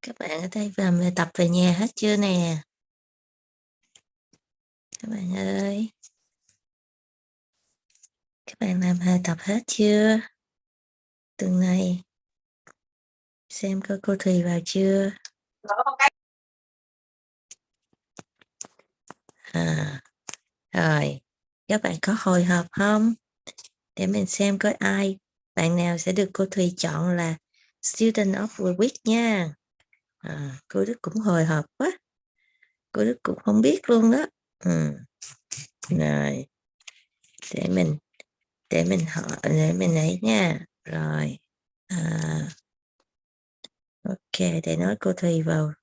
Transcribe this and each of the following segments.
Các bạn ở đây làm bài tập về nhà hết chưa nè? Các bạn ơi, các bạn làm bài tập hết chưa? Tuần này xem coi cô Thùy vào chưa? Rồi, các bạn có hồi hộp không? Để mình xem coi bạn nào sẽ được cô Thùy chọn là Student of the Week nha. Cô Đức cũng hồi hộp quá. Cô Đức cũng không biết luôn đó. Rồi, để mình ấy nha. Rồi, ok, để nói cô Thùy vào.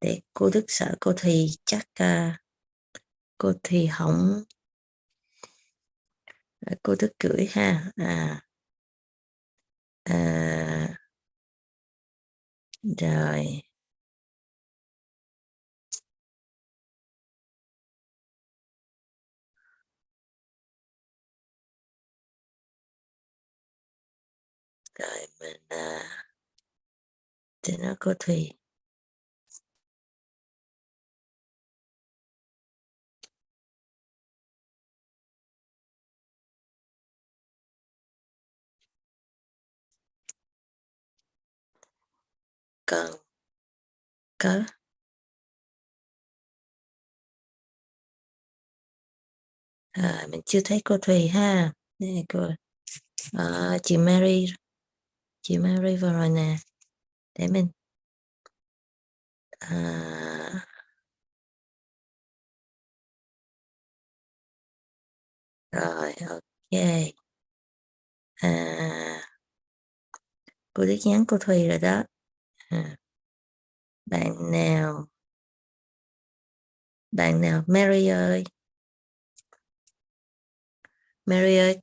Để cô Đức sợ cô Thùy chắc cô Thùy hỏng. Cô Đức gửi ha. Rồi. Rồi mình để nói cô Thùy. Còn có mình chưa thấy cô Thùy ha. Đây cô chị Mary vào rồi nè. Để mình rồi ok. Cô Đức nhắn cô Thùy rồi đó. Bạn nào Mary ơi,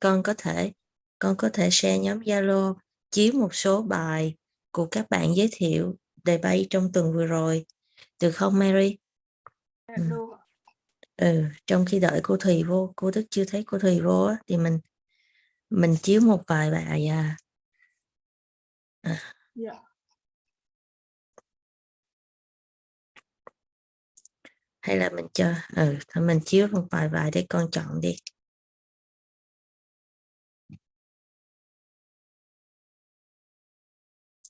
con có thể share nhóm Zalo chiếu một số bài của các bạn giới thiệu đề bay trong tuần vừa rồi được không Mary? Trong khi đợi cô Thùy vô, cô Đức chưa thấy cô Thùy vô á, thì mình chiếu một vài bài hay là mình cho thôi mình chiếu một vài bài để con chọn đi.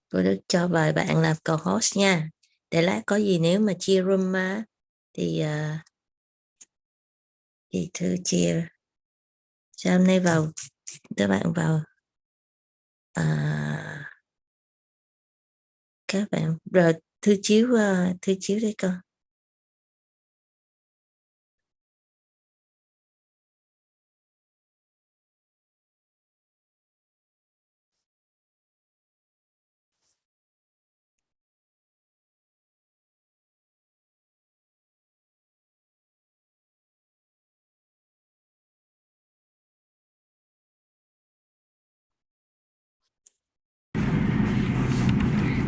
Cô Đức cho vài bạn làm co-host nha, để lát có gì nếu mà chia room thì Thư chia. Sao hôm nay vào các bạn vào các bạn rồi Thư chiếu đi con.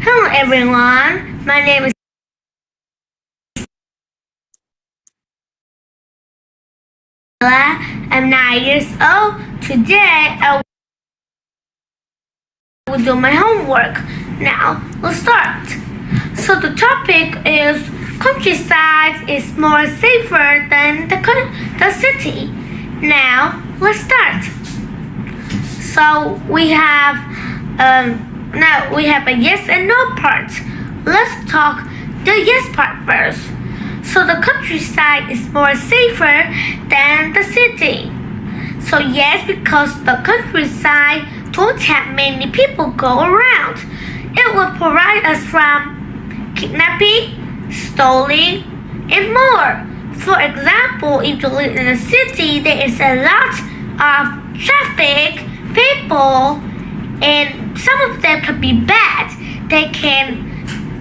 Hello everyone, my name is Ella. I'm 9 years old. Today I will do my homework. Now let's start. So the topic is countryside is more safer than the city. Now let's start. So we have now we have a yes and no part. Let's talk the yes part first. So the countryside is more safer than the city. So yes, because the countryside don't have many people go around. It will prevent us from kidnapping, stealing, and more. For example, if you live in a city, there is a lot of traffic, people, and some of them can be bad. They can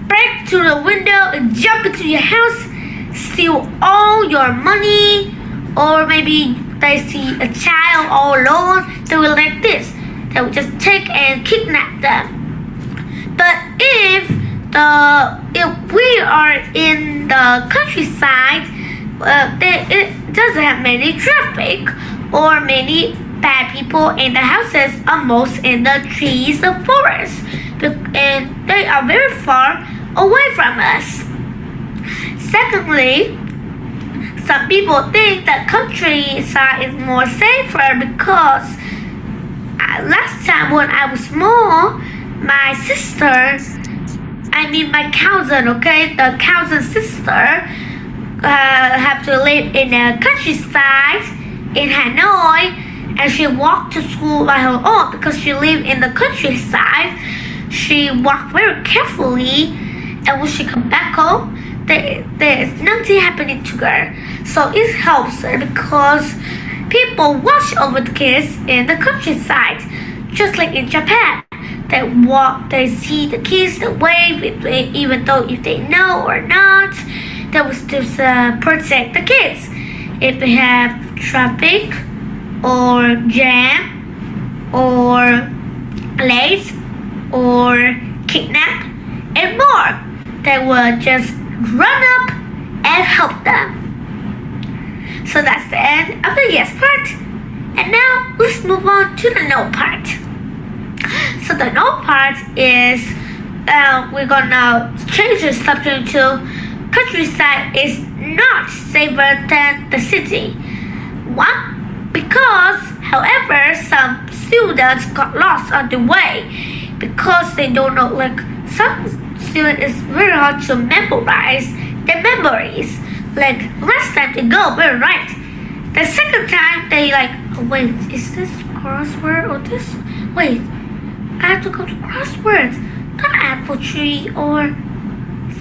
break through the window and jump into your house, steal all your money, or maybe they see a child all alone, they will like this. They will just take and kidnap them. But if we are in the countryside, it doesn't have many traffic or many bad people, and the houses are most in the trees of forest, and they are very far away from us. Secondly, some people think that countryside is more safer because last time when I was small, my sister, my cousin, okay, the cousin sister, have to live in the countryside in Hanoi, and she walked to school by her own because she lived in the countryside. She walked very carefully, and when she come back home, there's nothing happening to her. So it helps her because people watch over the kids in the countryside, just like in Japan. They walk, they see the kids, they wave, even though if they know or not, they will still protect the kids. If they have traffic or jam or late or kidnap and more, they will just run up and help them. So that's the end of the yes part. And now let's move on to the no part. So the no part is we're gonna change the subject to countryside is not safer than the city. One, because however some students got lost on the way because they don't know, like some students it's very hard to memorize their memories. Like last time they go very right. The second time they like, oh, wait, is this crossword or this? Wait, I have to go to crosswords, not apple tree or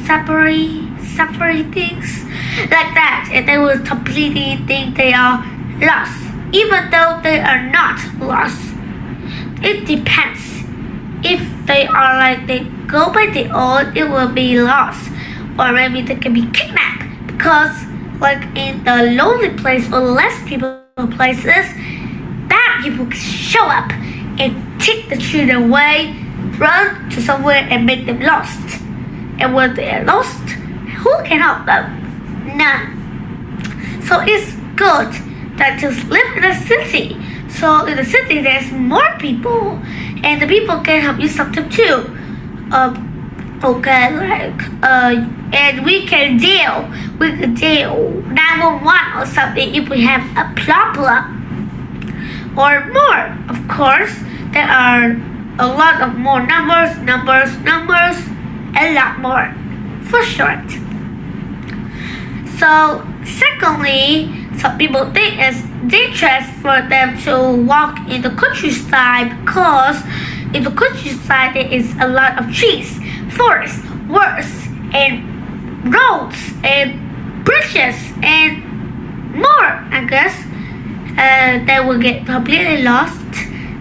separate things like that, and they will completely think they are lost, even though they are not lost. It depends. If they are like they go by their own, it will be lost, or maybe they can be kidnapped because, like in the lonely place or less people places, bad people can show up and take the children away, run to somewhere and make them lost. And when they are lost, who can help them? None. So it's good that to live in a city. So in the city there's more people, and the people can help you something too. And we can deal 911 or something if we have a problem. Or more, of course, there are a lot of more numbers, a lot more, for short. So, secondly, some people think it's dangerous for them to walk in the countryside because in the countryside there is a lot of trees, forests, woods, and roads, and bridges, and more, I guess. They will get completely lost.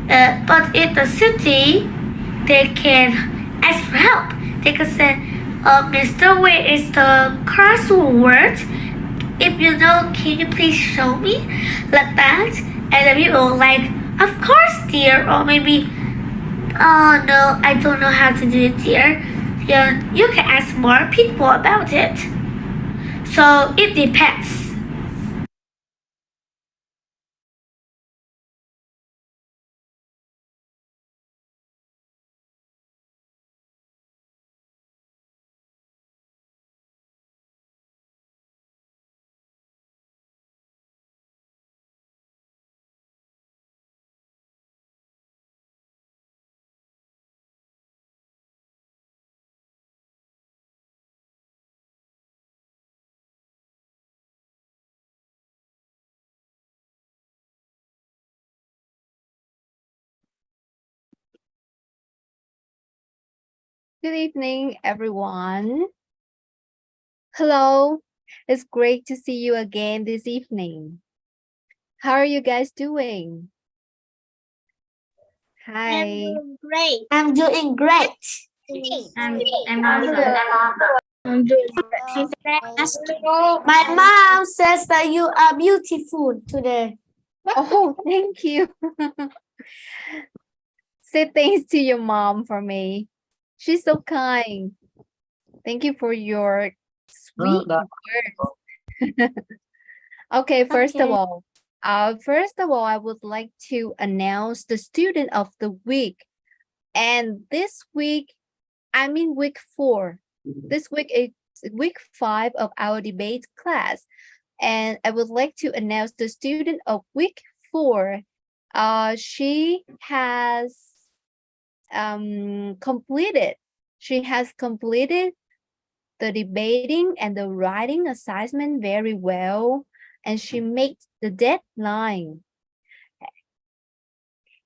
But in the city, they can ask for help. They can say, Mister, where is the crossword? If you know, can you please show me? Like that. And the people will like, of course, dear. Or maybe, oh no, I don't know how to do it, dear. Yeah, you can ask more people about it. So it depends. Good evening, everyone. Hello. It's great to see you again this evening. How are you guys doing? Hi. Great. I'm doing great. I'm doing great. My mom says that you are beautiful today. Oh, thank you. Say thanks to your mom for me. She's so kind. Thank you for your sweet words. Okay, first of all, I would like to announce the student of the week. And this week, I'm in week 4. This week is week 5 of our debate class. And I would like to announce the student of week 4. She has completed the debating and the writing assignment very well, and she made the deadline.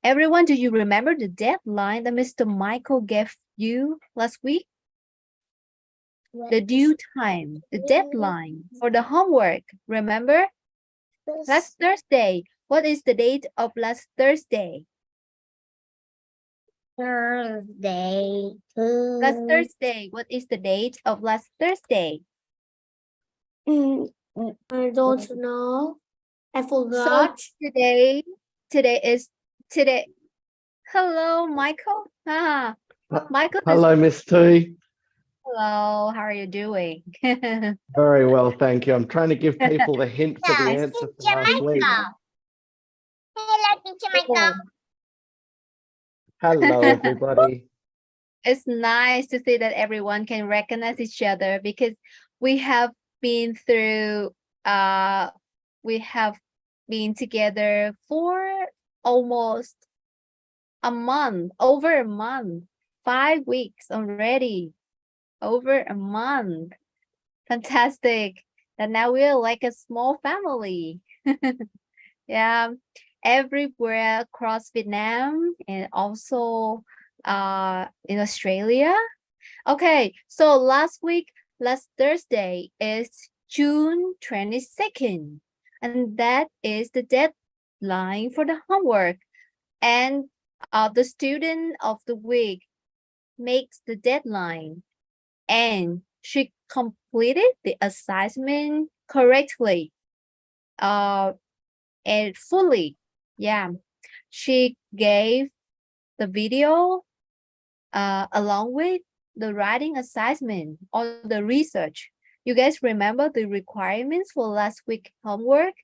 Everyone, do you remember the deadline that Mr. Michael gave you last week? The due time, the deadline for the homework, remember? Last Thursday. What is the date of last Thursday? Thursday. Last Thursday. What is the date of last Thursday? I don't know. I forgot. So today. Hello, Michael. Michael. Hello, Miss Thùy. Hello, how are you doing? Very well, thank you. I'm trying to give people the hint for the answer for last week. Hello, teacher Michael. Hello, everybody. It's nice to see that everyone can recognize each other because we have been through we have been together for almost a month, over a month, 5 weeks already, over a month. Fantastic. And now we're like a small family. Yeah, everywhere across Vietnam and also in Australia. Okay, so last Thursday is June 22nd, and that is the deadline for the homework. And the student of the week makes the deadline, and she completed the assignment correctly and fully. Yeah, she gave the video along with the writing assignment or the research. You guys remember the requirements for last week homework?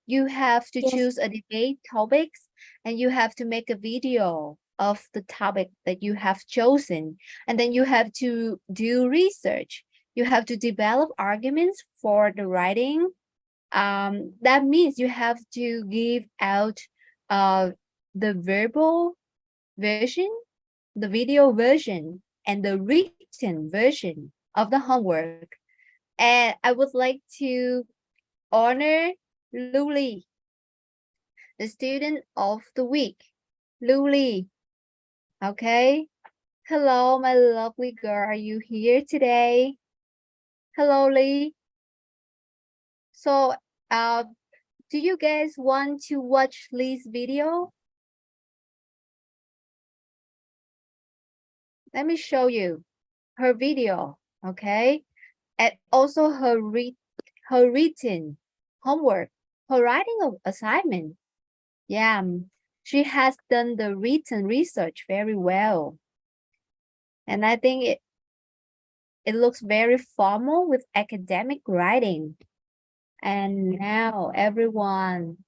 You have to choose a debate topics, and you have to make a video of the topic that you have chosen, and then you have to do research. You have to develop arguments for the writing. That means you have to give out the verbal version, the video version, and the written version of the homework. And I would like to honor Luli, the student of the week. Luli, okay? Hello, my lovely girl. Are you here today? Hello, Lee. So, do you guys want to watch Lee's video? Let me show you her video, okay? And also her written homework, her writing assignment. Yeah, she has done the written research very well. And I think it looks very formal with academic writing. And now everyone,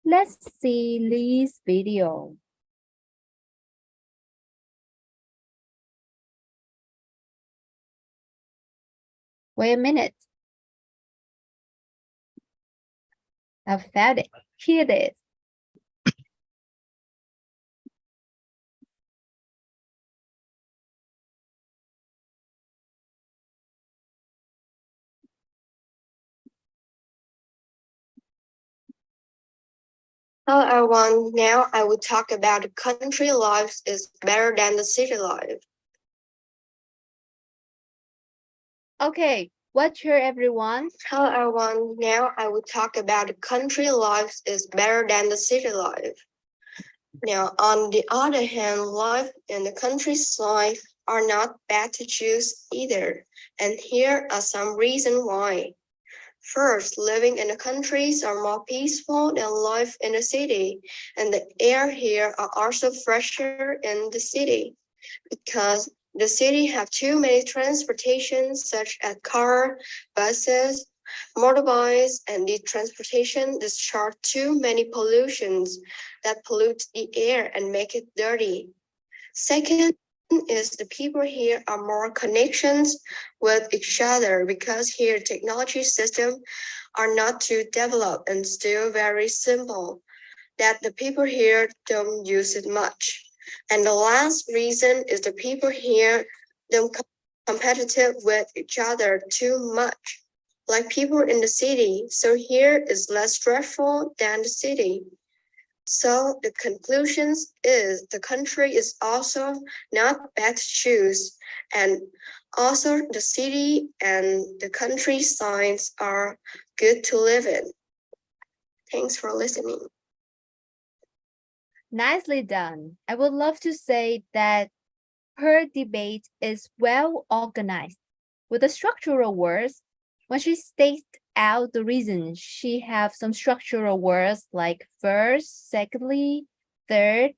let's see Lee's video. Wait a minute. I found it. Here it is. Hello everyone, now I will talk about the country life is better than the city life. Okay, what's here everyone? Hello everyone, now I will talk about the country life is better than the city life. Now, on the other hand, life in the countryside are not bad to choose either, and here are some reasons why. First, living in the countries are more peaceful than life in the city, and the air here are also fresher in the city, because the city have too many transportations such as car, buses, motorbikes, and the transportation discharge too many pollutions that pollute the air and make it dirty. Second, is the people here are more connections with each other because here technology system are not too developed and still very simple, that the people here don't use it much. And the last reason is the people here don't competitive with each other too much, like people in the city. So here is less stressful than the city. So the conclusions is the country is also not bad to choose, and also the city and the countryside are good to live in. Thanks for listening. Nicely done. I would love to say that her debate is well organized. With the structural words, when she states out the reason, she have some structural words like first, secondly, third,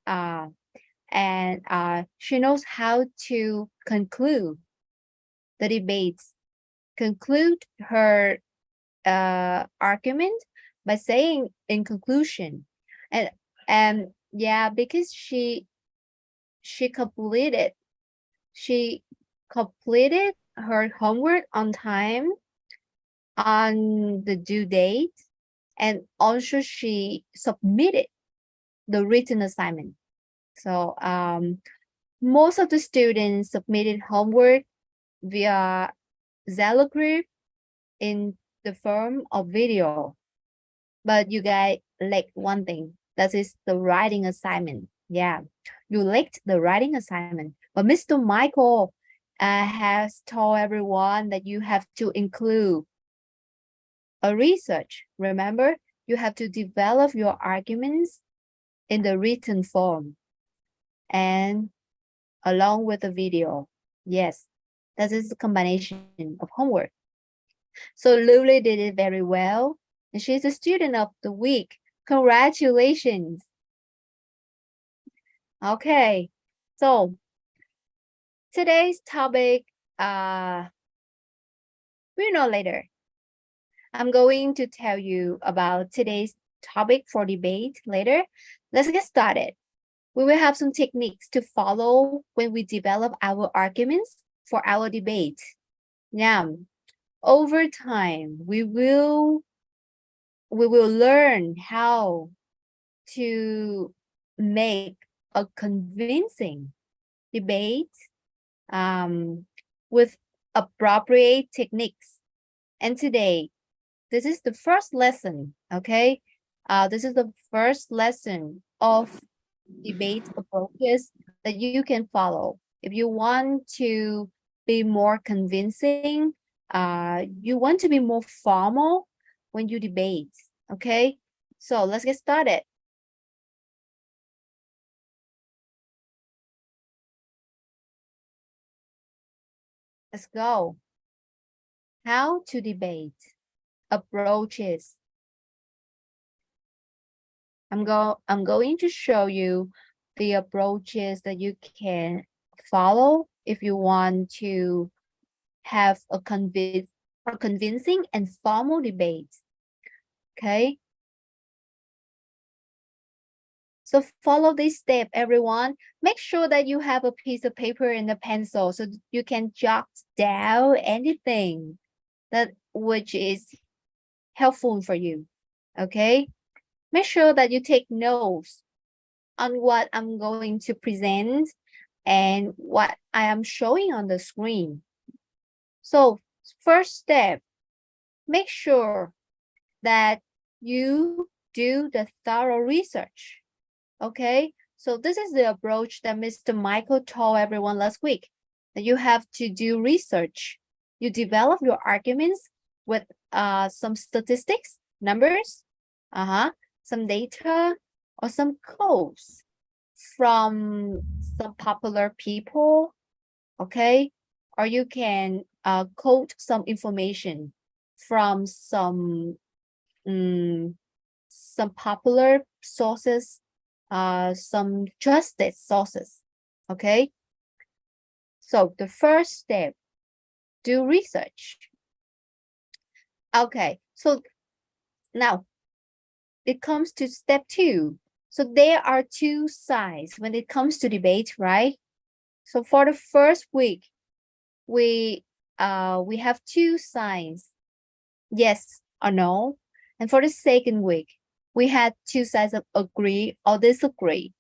and she knows how to conclude the debates, conclude her argument by saying in conclusion, and yeah, because she completed her homework on time, on the due date, and also she submitted the written assignment. So most of the students submitted homework via Zello group in the form of video, but you guys lack one thing, that is the writing assignment. Yeah, you lacked the writing assignment, but Mr. Michael has told everyone that you have to include a research. Remember, you have to develop your arguments in the written form and along with the video. Yes, that is the combination of homework. So Luli did it very well, and she's a student of the week. Congratulations. Okay, so today's topic, we'll know later. I'm going to tell you about today's topic for debate later. Let's get started. We will have some techniques to follow when we develop our arguments for our debate. Now, over time, we will learn how to make a convincing debate with appropriate techniques. And today, this is the first lesson, okay? This is the first lesson of debate approaches that you can follow. If you want to be more convincing, you want to be more formal when you debate, okay? So let's get started. Let's go. How to debate. Approaches. I'm going to show you the approaches that you can follow if you want to have a convincing and formal debate. Okay. So follow this step, everyone. Make sure that you have a piece of paper and a pencil so you can jot down anything that which is helpful for you. Okay. Make sure that you take notes on what I'm going to present and what I am showing on the screen. So first step, make sure that you do the thorough research. Okay, so this is the approach that Mr. Michael told everyone last week, that you have to do research. You develop your arguments with some statistics, numbers, some data, or some quotes from some popular people, okay? Or you can quote some information from some popular sources, some trusted sources, okay? So the first step, do research. Okay, so now it comes to step 2. So there are two sides when it comes to debate, right? So for the first week, we have 2 signs, yes or no. And for the second week, we had 2 signs of agree or disagree.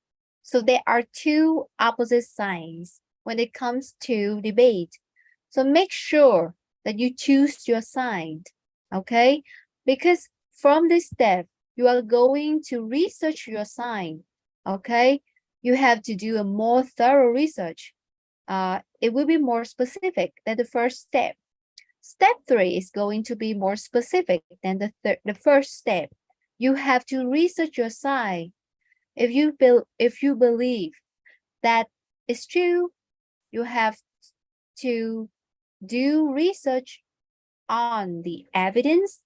So there are 2 opposite signs when it comes to debate. So make sure that you choose your side, okay? Because from this step, you are going to research your side, okay? You have to do a more thorough research. It will be more specific than the first step. Step 3 is going to be more specific than the first step. You have to research your side. If you believe that it's true, you have to do research on the evidence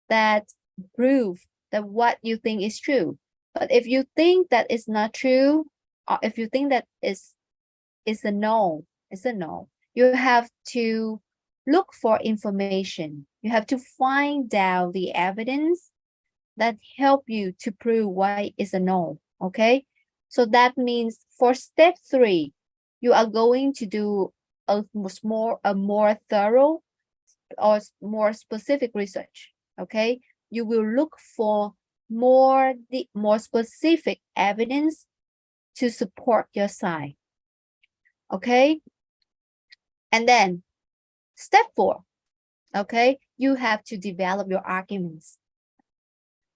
that prove that what you think is true. But if you think that it's not true, or if you think that it's a no, you have to look for information. You have to find out the evidence that help you to prove why it's a no, okay? So that means for step 3, you are going to do a more thorough or more specific research, okay? You will look for more specific evidence to support your side, okay? And then step 4, okay? You have to develop your arguments.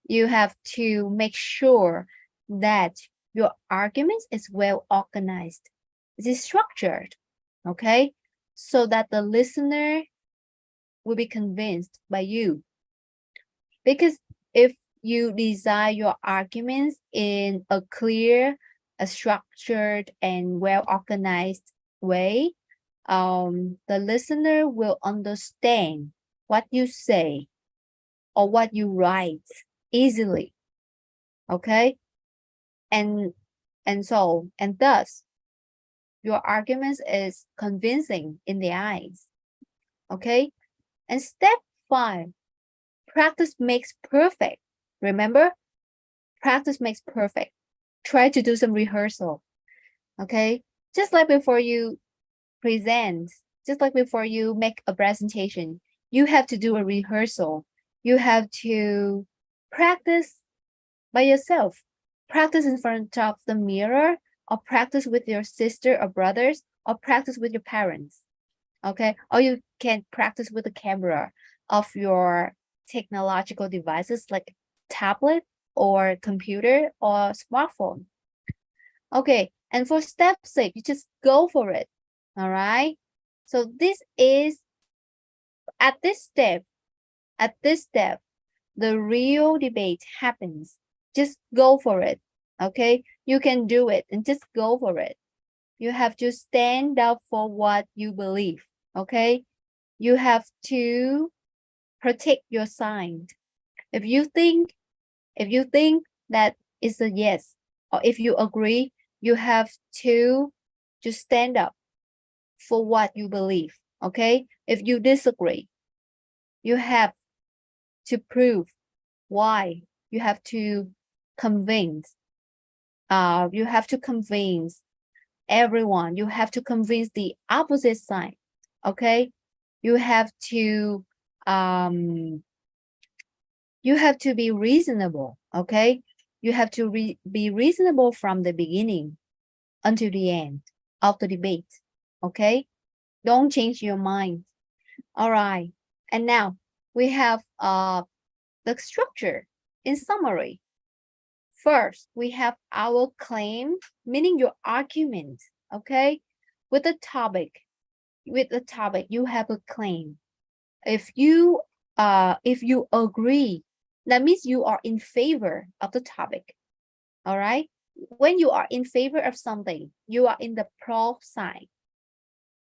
You have to make sure that your arguments is well organized, it is structured, okay? So that the listener will be convinced by you. Because if you design your arguments in a clear, a structured, and well-organized way, the listener will understand what you say or what you write easily, okay? And thus, your arguments is convincing in the eyes, okay? And step 5, practice makes perfect. Remember, practice makes perfect. Try to do some rehearsal, okay? Just like before you present, just like before you make a presentation, you have to do a rehearsal. You have to practice by yourself. Practice in front of the mirror, or practice with your sister or brothers, or practice with your parents, okay? Or you can practice with the camera of your technological devices like tablet or computer or smartphone. Okay, and for step 6, you just go for it, all right? So this is, at this step, the real debate happens. Just go for it, okay? You can do it and just go for it. You have to stand up for what you believe, okay? You have to protect your side. If you think that it's a yes, or if you agree, you have to just stand up for what you believe, okay? If you disagree, you have to prove why. You have to convince. You have to convince everyone. You have to convince the opposite side, okay? You have to be reasonable, okay? You have to be reasonable from the beginning until the end of the debate, okay? Don't change your mind. All right, and now we have the structure. In summary, first, we have our claim, meaning your argument, okay? With the topic, you have a claim. If you agree, that means you are in favor of the topic, all right? When you are in favor of something, you are in the pro side.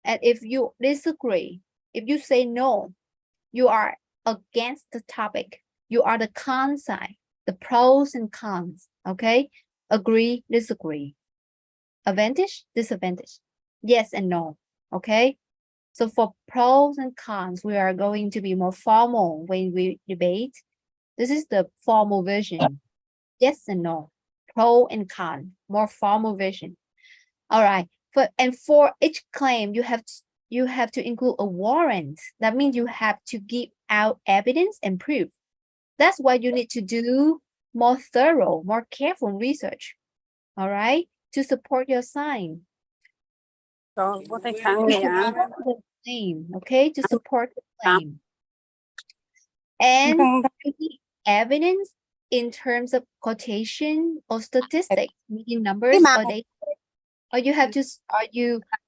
And if you disagree, if you say no, you are against the topic. You are the con side, the pros and cons, okay? Agree, disagree. Advantage, disadvantage. Yes and no, okay? So for pros and cons, we are going to be more formal when we debate. This is the formal version. Yes and no, pro and con, more formal version. All right, For each claim, you have to include a warrant. That means you have to give out evidence and proof. That's why you need to do more thorough, more careful research. All right, to support your sign. Rồi, có tay khăn này à. Claim, okay, to support the claim. And you need evidence in terms of quotation or statistics, meaning numbers or data. Or you have to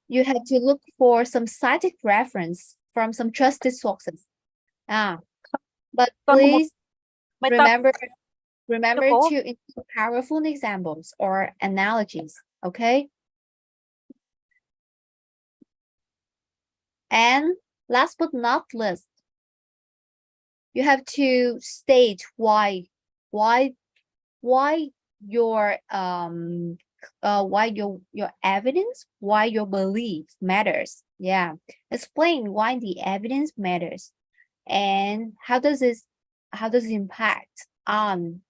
you have to look for some cited reference from some trusted sources. But please remember to include powerful examples or analogies, okay? And last but not least, you have to state why your evidence, why your belief matters. Yeah, explain why the evidence matters, and how does it impact on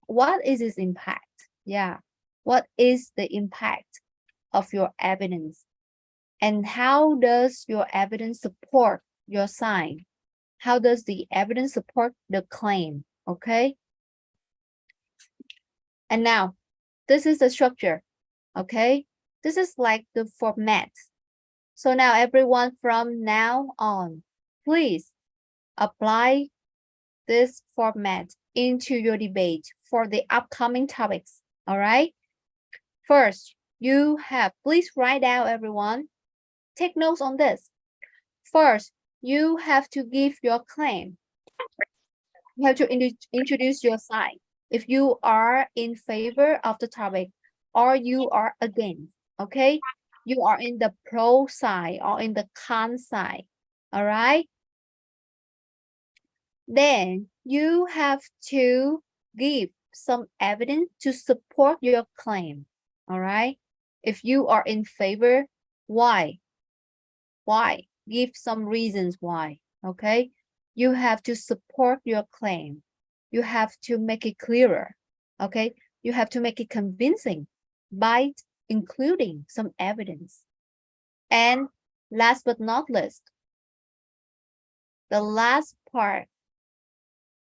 what is its impact? Yeah, what is the impact of your evidence, and how does your evidence support your sign? How does the evidence support the claim? Okay. And now, this is the structure. Okay. This is like the format. So now everyone from now on, please apply this format into your debate for the upcoming topics. All right. First, please write down, everyone. Take notes on this. First, you have to give your claim. You have to introduce your side. If you are in favor of the topic or you are against, okay? You are in the pro side or in the con side, all right? Then you have to give some evidence to support your claim, all right? If you are in favor, why? Why? Give some reasons why, okay? You have to support your claim. You have to make it clearer, okay? You have to make it convincing by including some evidence. And last but not least, the last part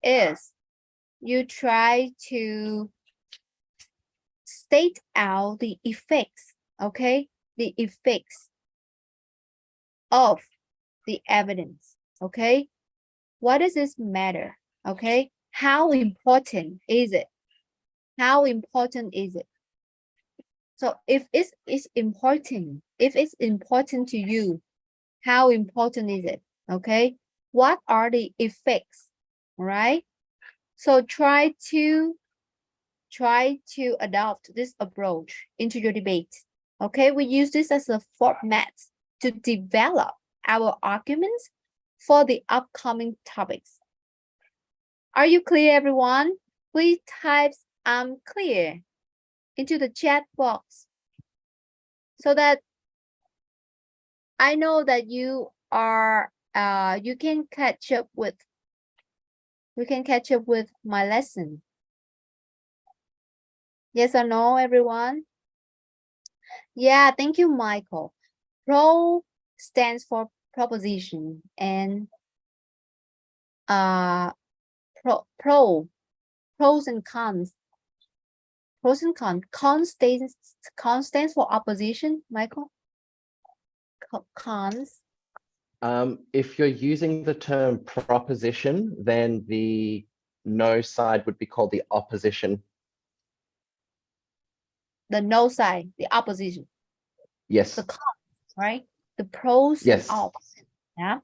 is you try to state out the effects, okay? The effects of the evidence, okay? What does this matter, okay? How important is it? How important is it? So if it's important to you, how important is it, okay? What are the effects, right? So try to adopt this approach into your debate, okay? We use this as a format to develop our arguments for the upcoming topics. Are you clear, everyone? Please type "I'm clear" into the chat box so that I know that you are you can catch up with my lesson. Yes or no, everyone? Yeah, thank you, Michael. Pro stands for proposition, and pros and cons. Pros and cons. Con stands for opposition, Michael. Cons. If you're using the term proposition, then the no side would be called the opposition. The no side, the opposition. Yes. The cons, right? The pros yes. and opposition. Yeah.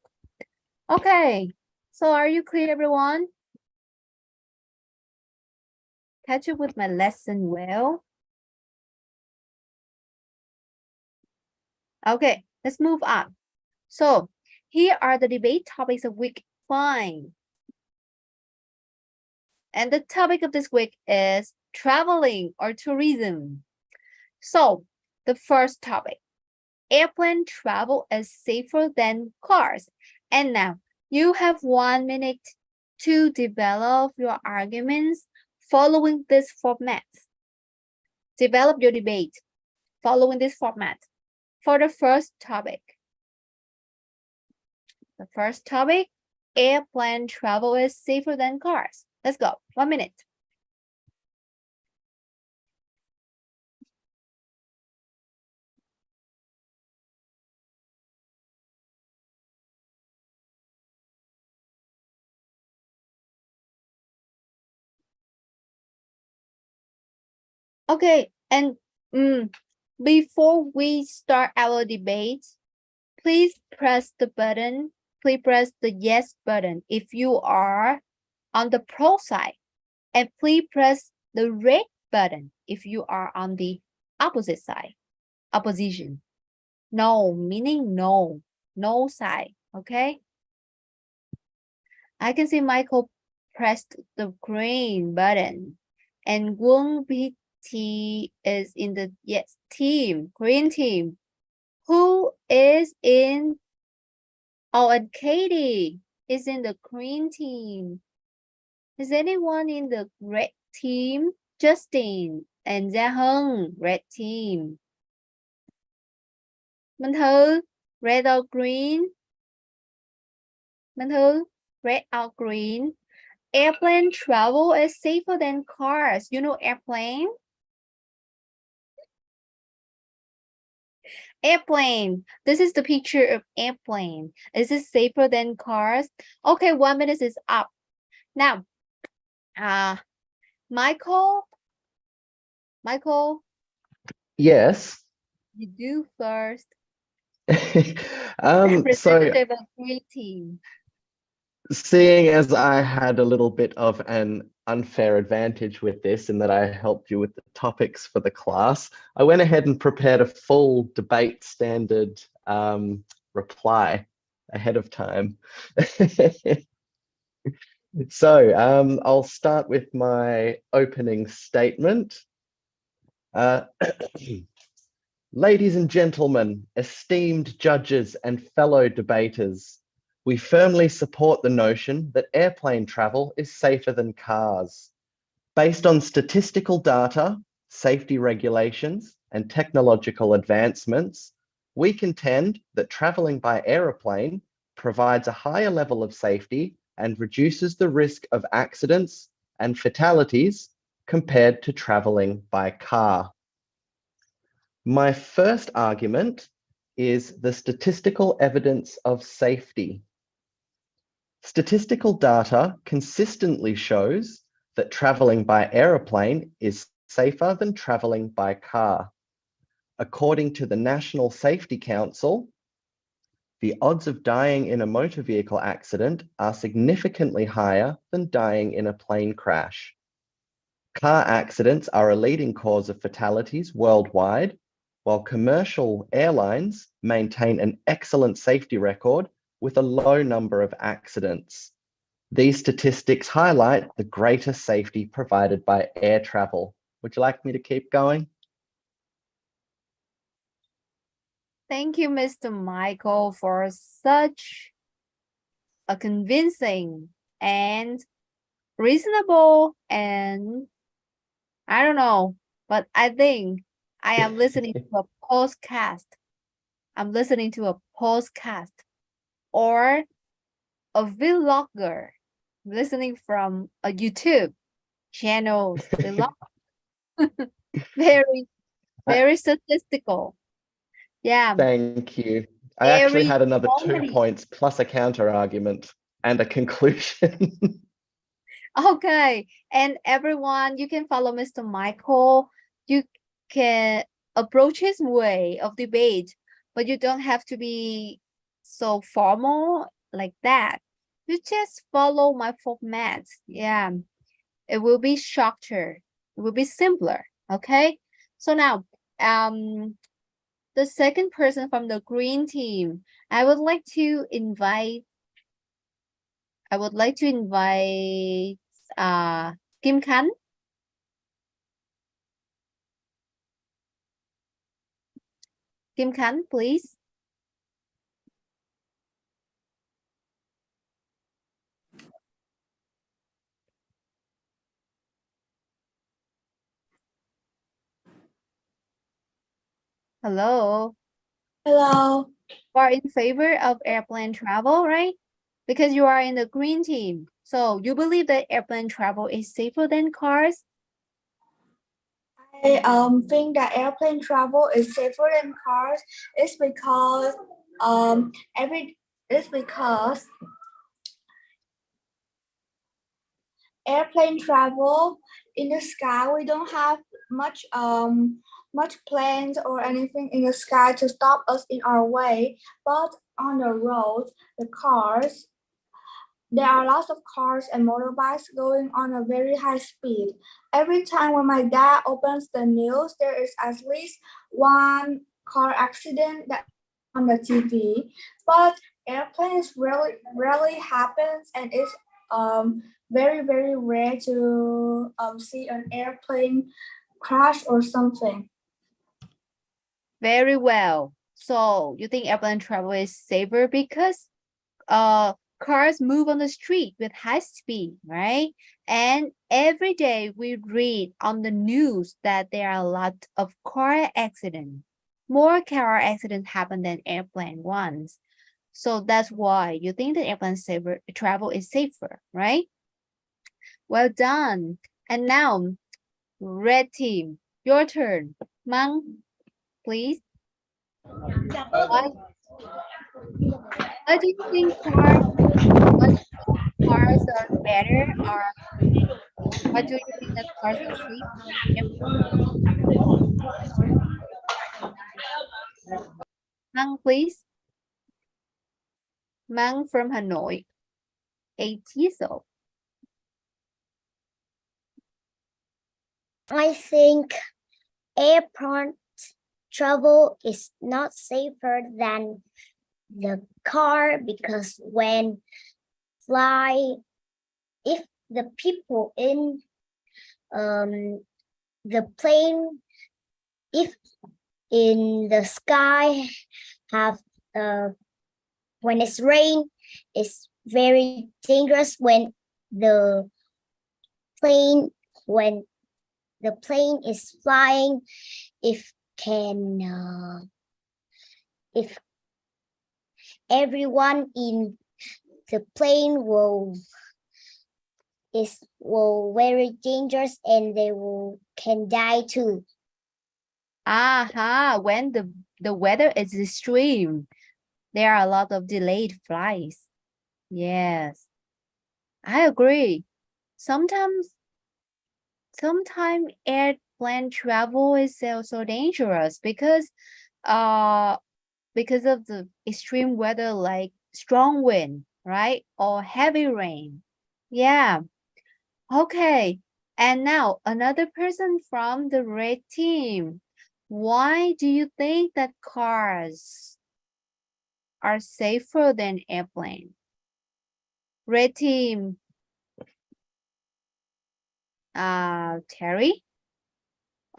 Okay. So are you clear, everyone? Catch up with my lesson well. Okay, let's move on. So here are the debate topics of week 5. And the topic of this week is traveling or tourism. So the first topic, airplane travel is safer than cars. And now you have 1 minute to develop your arguments following this format. develop your debate following this format. For the first topic. The first topic, airplane travel is safer than cars. Let's go. 1 minute. Okay, and before we start our debate, please press the button. Please press the yes button if you are on the pro side, and please press the red button if you are on the opposite side. Opposition. No, meaning no. No side. Okay. I can see Michael pressed the green button, and Wong BT is in the yes team, green team. Who is in? Oh, and Katie is in the green team. Is anyone in the red team? Justin and Gia Hưng, red team. Minh Thư, red or green? Minh Thư, red or green? Airplane travel is safer than cars. You know airplane? Airplane. This is the picture of airplane. Is it safer than cars? Okay, 1 minute is up. Now, Michael, Yes. you do first. So Representative of green team. seeing as I had a little bit of an unfair advantage with this in that I helped you with the topics for the class, I went ahead and prepared a full debate standard reply ahead of time. So I'll start with my opening statement. Ladies and gentlemen, esteemed judges and fellow debaters, we firmly support the notion that airplane travel is safer than cars. Based on statistical data, safety regulations, and technological advancements, we contend that traveling by aeroplane provides a higher level of safety and reduces the risk of accidents and fatalities compared to traveling by car. My first argument is the statistical evidence of safety. Statistical data consistently shows that traveling by aeroplane is safer than traveling by car. According to the National Safety Council, the odds of dying in a motor vehicle accident are significantly higher than dying in a plane crash. Car accidents are a leading cause of fatalities worldwide, while commercial airlines maintain an excellent safety record with a low number of accidents. These statistics highlight the greater safety provided by air travel. Would you like me to keep going? Thank you, Mr. Michael, for such a convincing and reasonable and I don't know, but I think I am listening to a podcast. I'm listening to a podcast or a vlogger listening from a YouTube channel. Very statistical. Yeah. Thank you. I actually had another 2 comedy. points plus a counter argument and a conclusion. Okay, and everyone, you can follow Mr. Michael. You can approach his way of debate, but you don't have to be so formal like that. You just follow my format. Yeah, it will be shorter. It will be simpler. Okay, so now, the second person from the green team, I would like to invite Kim Khánh. Kim Khánh, please. Hello. Hello. You are in favor of airplane travel, right? Because you are in the green team. So you believe that airplane travel is safer than cars? I think that airplane travel is safer than cars. It's because it's because airplane travel in the sky, we don't have much planes or anything in the sky to stop us in our way, but on the road, there are lots of cars and motorbikes going on a very high speed. Every time when my dad opens the news, there is at least one car accident that on the TV. But airplanes rarely happens, and it's very rare to see an airplane crash or something. Very well. So you think airplane travel is safer because cars move on the street with high speed, right? And every day we read on the news that there are a lot of car accidents. More car accidents happen than airplane ones. So that's why you think that airplane travel is safer, right? Well done. And now, red team, your turn. Mang, please. Why do you think cars are better, or why do you think that cars are safer? Mang, please. Mang from Hanoi, 8 years old. I think airport travel is not safer than the car because when fly, if the people in the plane, if in the sky have when it's rain, it's very dangerous when the plane is flying, if everyone in the plane will very dangerous and they can die too. Aha, when the weather is extreme, there are a lot of delayed flights. Yes, I agree. Sometimes airplane travel is also dangerous because of the extreme weather like strong wind, right? Or heavy rain. Yeah. Okay. And now another person from the red team. Why do you think that cars are safer than airplane? Red team. Terry?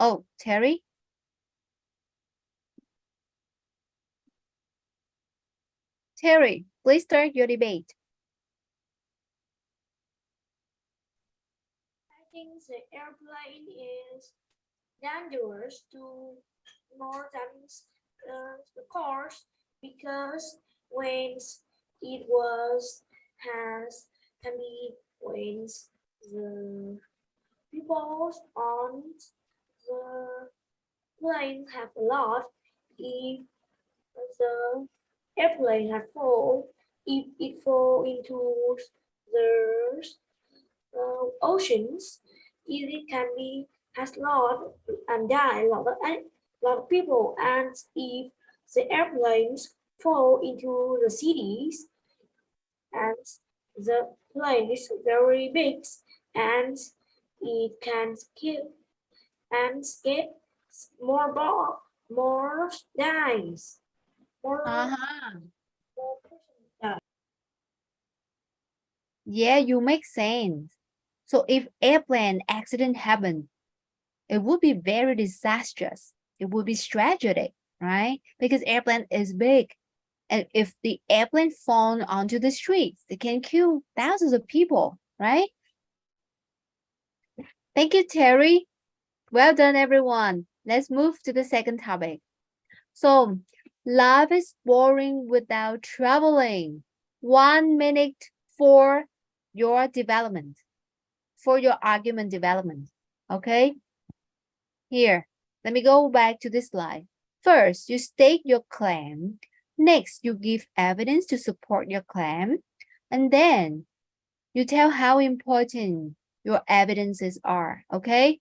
Oh, Terry? Terry, please start your debate. I think the airplane is dangerous to more than the cars because when it was has can be when the people on the plane have a lot. If the airplane had fall, if it fall into the oceans, it can be has lot and die lot of people. And if the airplanes fall into the cities, and the plane is very big, and it can kill and get more dies. More Yeah, you make sense. So if airplane accident happened, it would be very disastrous. It would be tragic, right? Because airplane is big. And if the airplane fall onto the streets, it can kill thousands of people, right? Thank you, Terry. Well done, everyone. Let's move to the second topic. So, life is boring without traveling. 1 minute for your development, for your argument development. Okay? Here, let me go back to this slide. First, you state your claim. Next, you give evidence to support your claim. And then you tell how important your evidences are, okay?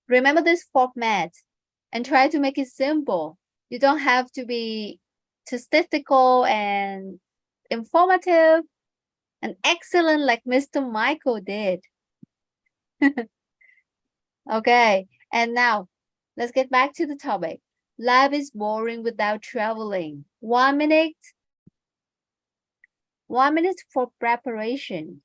Remember this format and try to make it simple. You don't have to be statistical and informative and excellent like Mr. Michael did. Okay, and now let's get back to the topic. Life is boring without traveling. 1 minute. 1 minute for preparation.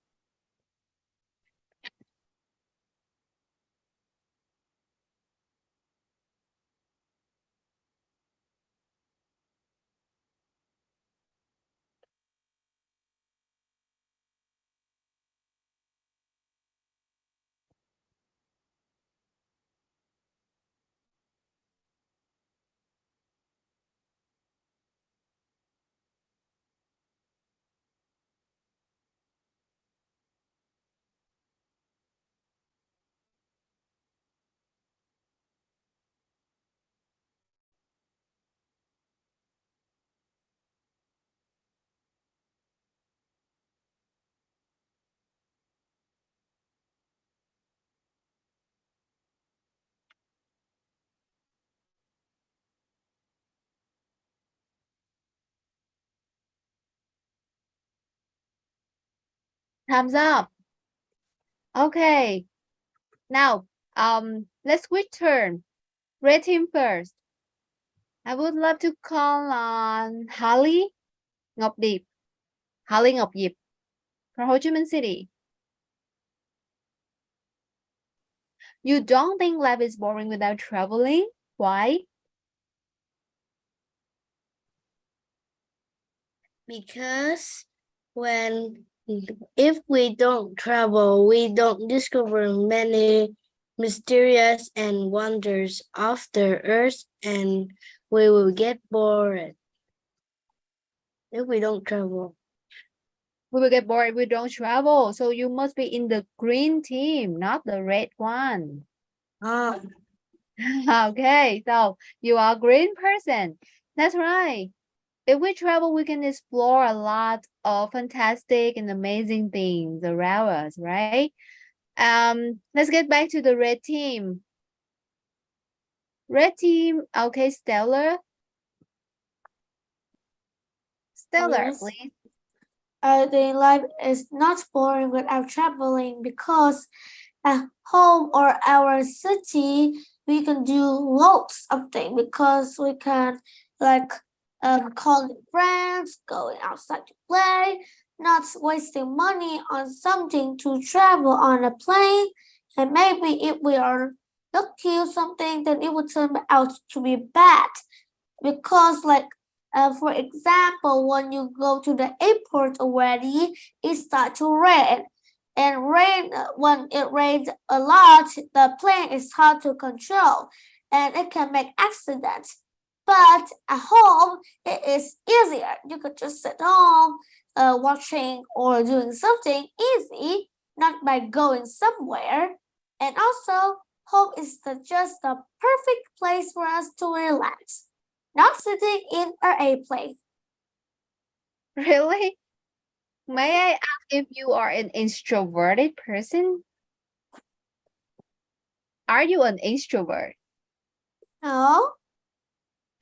Thumbs up. Okay. Now, let's switch turn. Red team first. I would love to call on Holly Ngọc Điệp. Holly Ngọc Diệp from Ho Chi Minh City. You don't think life is boring without traveling? Why? Because if we don't travel, we don't discover many mysterious and wonders of the earth, and we will get bored if we don't travel. We will get bored if we don't travel. So you must be in the green team, not the red one. Ah, Okay, so you are a green person. That's right. If we travel, we can explore a lot of fantastic and amazing things around us, right? Let's get back to the red team. Red team, okay, Stellar. Stellar, Yes. please. I think life is not boring without traveling because at home or our city, we can do lots of things because we can like calling friends, going outside to play, not wasting money on something to travel on a plane. And maybe if we are lucky or something, then it would turn out to be bad because for example, when you go to the airport already, it starts to rain. And when it rains a lot, the plane is hard to control and it can make accidents. But at home, it is easier. You could just sit home, watching or doing something easy, not by going somewhere. And also, home is just the perfect place for us to relax, not sitting in an airplane. Really? May I ask if you are an introverted person? Are you an introvert? No?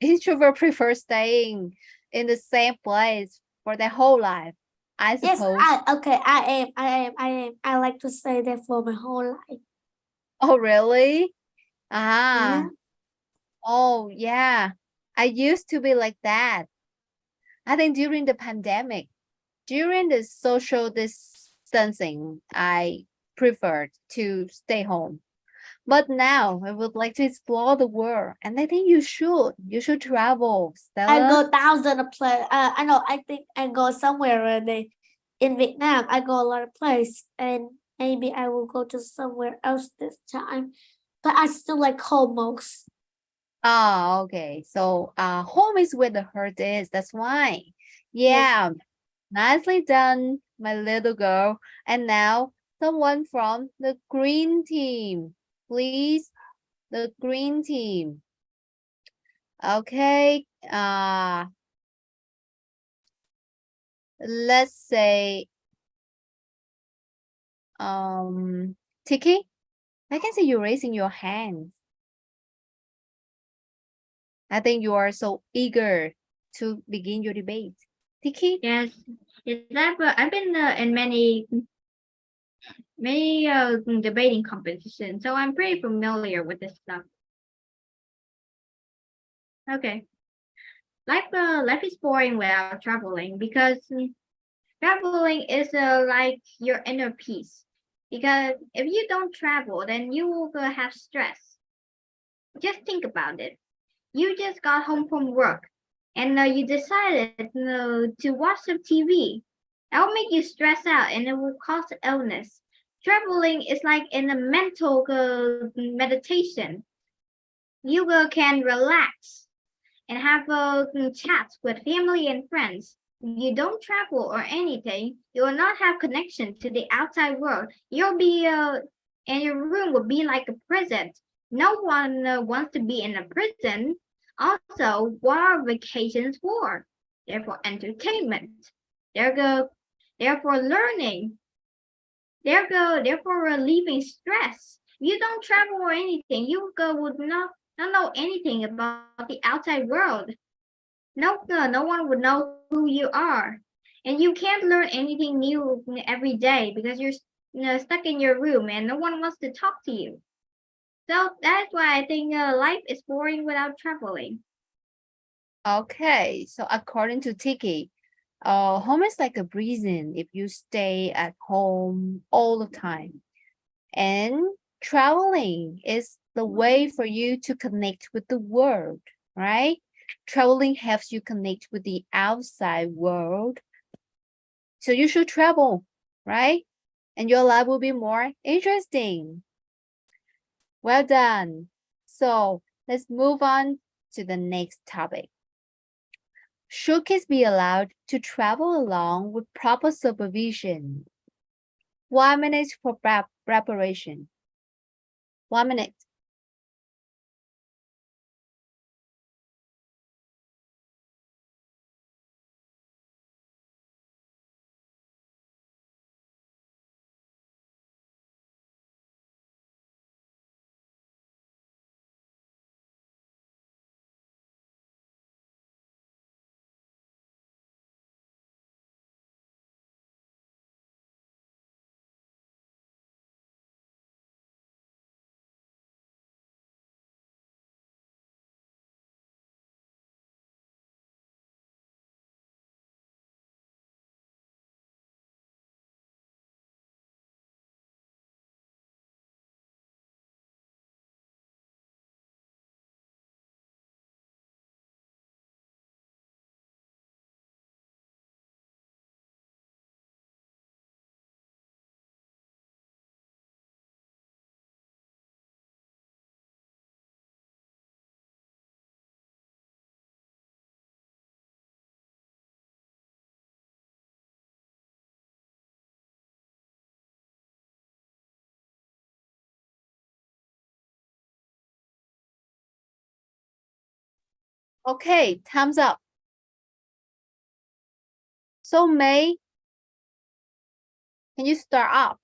Introvert prefer staying in the same place for their whole life, I Yes, suppose. I am. I like to stay there for my whole life. Oh, really? Ah. Yeah. Oh, yeah. I used to be like that. I think during the pandemic, during the social distancing, I preferred to stay home. But now I would like to explore the world, and I think you should. You should travel, I Stella. go thousands of places. I know. I think I go somewhere in Vietnam. I go a lot of places, and maybe I will go to somewhere else this time. But I still like home most. Oh, okay. So home is where the heart is. That's why. Yeah. Nicely done, my little girl. And now someone from the green team. Please, the green team. Okay. Let's say Tiki. I can see you raising your hands. I think you are so eager to begin your debate. Tiki? Yes, I've been in many debating competitions, so I'm pretty familiar with this stuff. Okay, life is boring without traveling because traveling is like your inner peace. Because if you don't travel, then you will have stress. Just think about it. You just got home from work, and you decided to watch some TV. That will make you stress out, and it will cause illness. Traveling is like in a mental meditation. You can relax and have chats with family and friends. If you don't travel or anything, you will not have connection to the outside world. You'll be and your room will be like a prison. No one wants to be in a prison. Also, what are vacations for? They're for entertainment. They're go. They're for learning. They're for relieving stress. If you don't travel or anything, you would not know anything about the outside world. No one would know who you are. And you can't learn anything new every day because you're stuck in your room and no one wants to talk to you. So that's why I think life is boring without traveling. Okay, so according to Tiki, home is like a prison if you stay at home all the time. And traveling is the way for you to connect with the world, right? Traveling helps you connect with the outside world. So you should travel, right? And your life will be more interesting. Well done. So let's move on to the next topic. Should kids be allowed to travel along with proper supervision? 1 minute for preparation. 1 minute. Okay, time's up. So May, can you start off?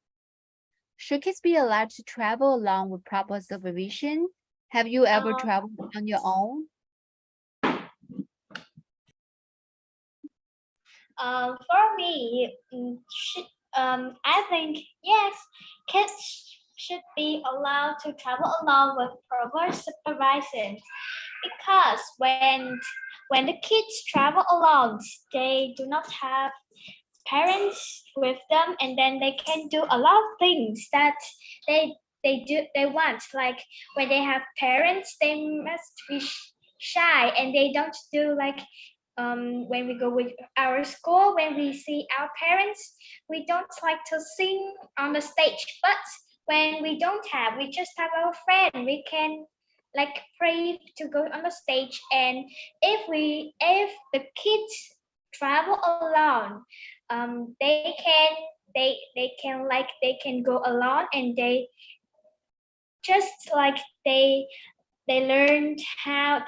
Should kids be allowed to travel along with proper supervision? Have you ever traveled on your own? For me, I think yes, kids should be allowed to travel along with proper supervision because when the kids travel alone, they do not have parents with them, and then they can do a lot of things that they want. Like when they have parents, they must be shy, and they don't do like when we go with our school, when we see our parents, we don't like to sing on the stage. But when we don't have, we just have our friend. We can like brave to go on the stage. And if the kids travel alone, they can go alone, and they just like they learn how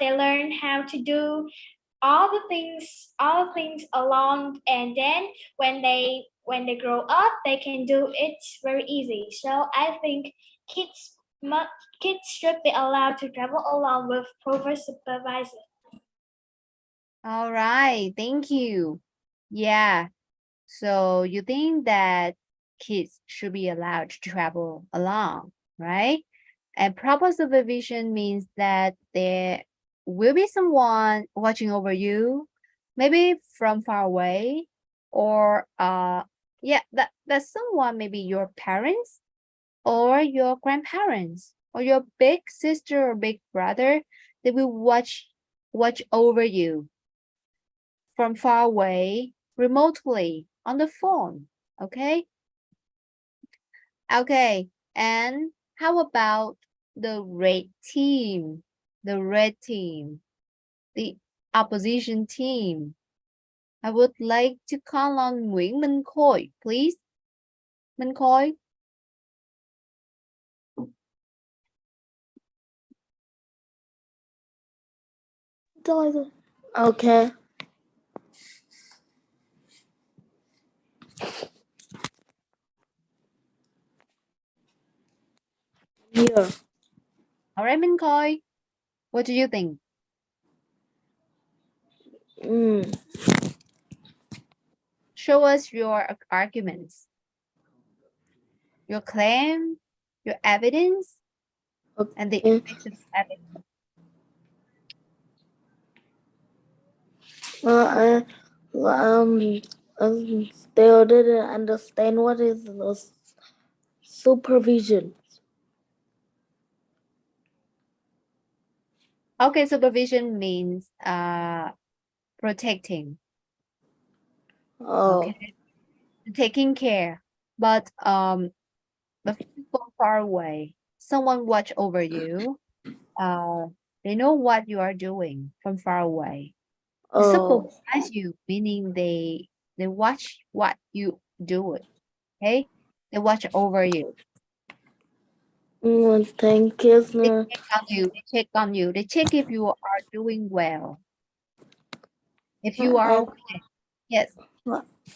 to do all things along, and then when they grow up they can do it very easy. So I think kids kids should be allowed to travel along with proper supervisor. All right, thank you. Yeah, so you think that kids should be allowed to travel along, right? And proper supervision means that there will be someone watching over you, maybe from far away, or yeah, that someone maybe your parents or your grandparents or your big sister or big brother. They will watch over you from far away, remotely on the phone. Okay. Okay. And how about the red team? The red team, the opposition team. I would like to call on Nguyễn Minh Khôi, please. Minh Khôi. Okay. Here. All right, Minh Khôi. What do you think? Show us your arguments, your claim, your evidence, and the effects of evidence. I still didn't understand what is the supervision. Okay, supervision means protecting. Oh. Okay, taking care. But people far away, someone watch over you. They know what you are doing from far away. They Oh. supervise you, meaning they watch what you do it. Okay, they watch over you. Thank you. They check on you. They check on you. They check if you are doing well. If you are okay. Yes.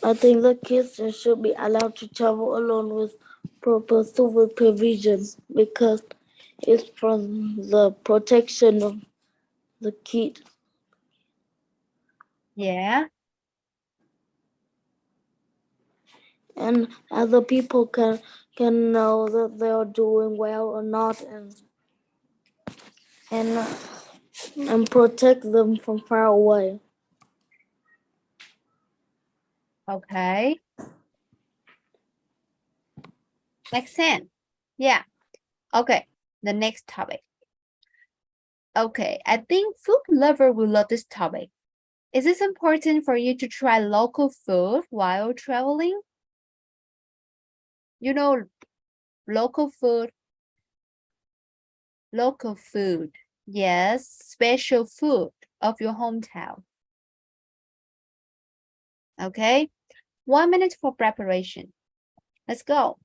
I think the kids should be allowed to travel alone with proper supervision because it's from the protection of the kid. Yeah. And other people can know that they are doing well or not, and protect them from far away. Okay. Makes sense. Yeah. Okay. The next topic. Okay. I think food lover will love this topic. Is it important for you to try local food while traveling? You know, local food. Local food. Yes, special food of your hometown. Okay. 1 minute for preparation. Let's go.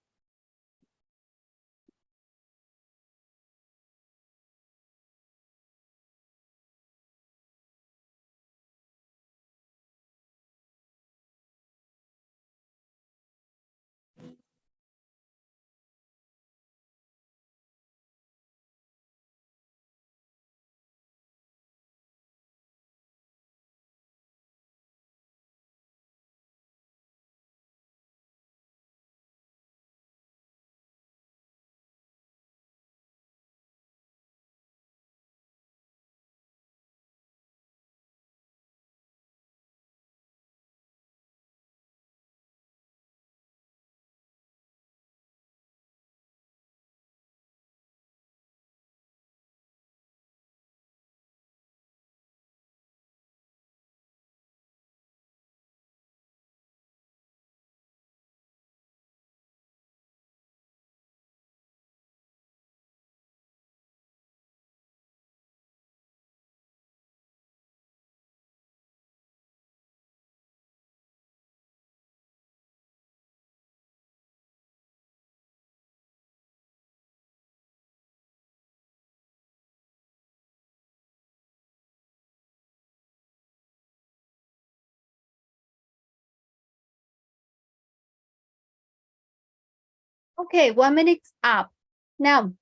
Okay, 1 minute up. Now,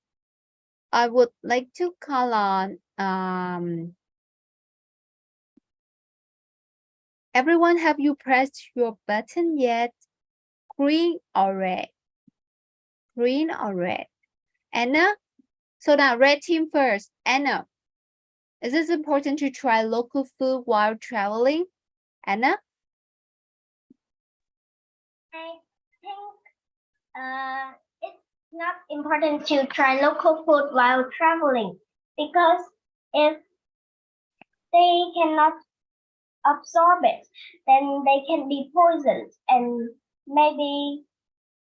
I would like to call on everyone. Have you pressed your button yet? Green or red? Green or red? Anna? So now red team first. Anna, is it important to try local food while traveling? Anna? I think it's not important to try local food while traveling because if they cannot absorb it, then they can be poisoned and maybe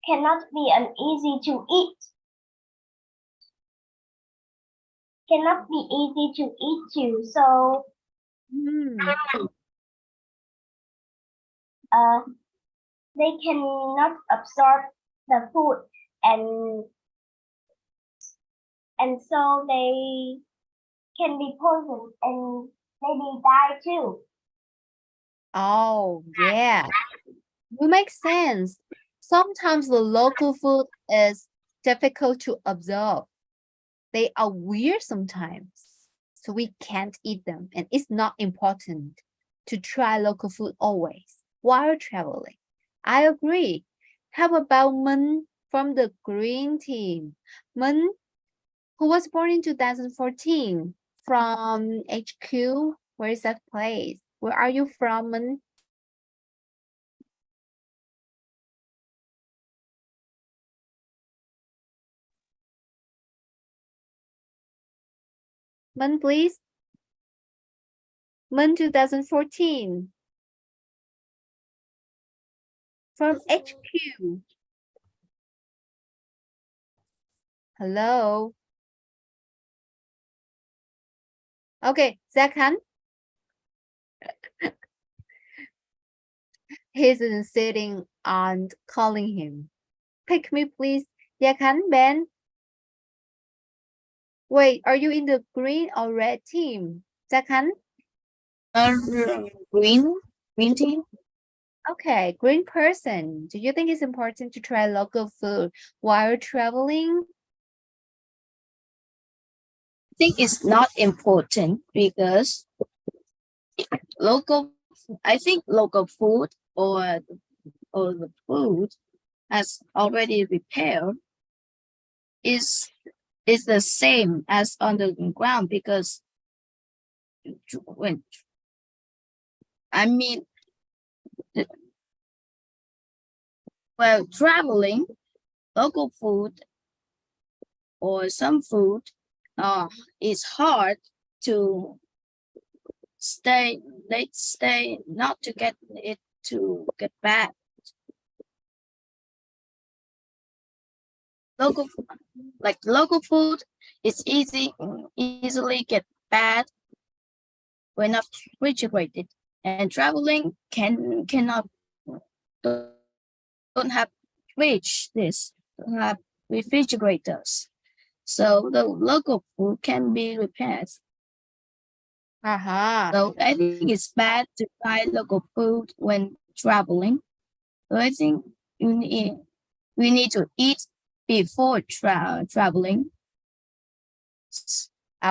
cannot be uneasy to eat. Cannot be easy to eat too. So they cannot absorb the food and so they can be poisoned and maybe die too. Oh, yeah. It makes sense. Sometimes the local food is difficult to absorb. They are weird sometimes, so we can't eat them. And it's not important to try local food always while traveling. I agree. How about Min from the green team? Min, who was born in 2014 from HQ. Where is that place? Where are you from, Min? Min, please. Min 2014. From HQ. Hello. Okay, Zach Han. He's sitting and calling him. Pick me, please. Zach Han, Ben. Wait, are you in the green or red team? Zach Han? Green team. Okay, green person. Do you think it's important to try local food while traveling? I think it's not important because I think local food or the food as already prepared is the same as on the ground because when I mean while traveling, local food or some food is hard to stay not to get it to get bad. Local food is easily get bad when not refrigerated, and traveling cannot don't have don't have refrigerators, so the local food can be repaired. So I think it's bad to buy local food when traveling. So I think we need to eat before traveling.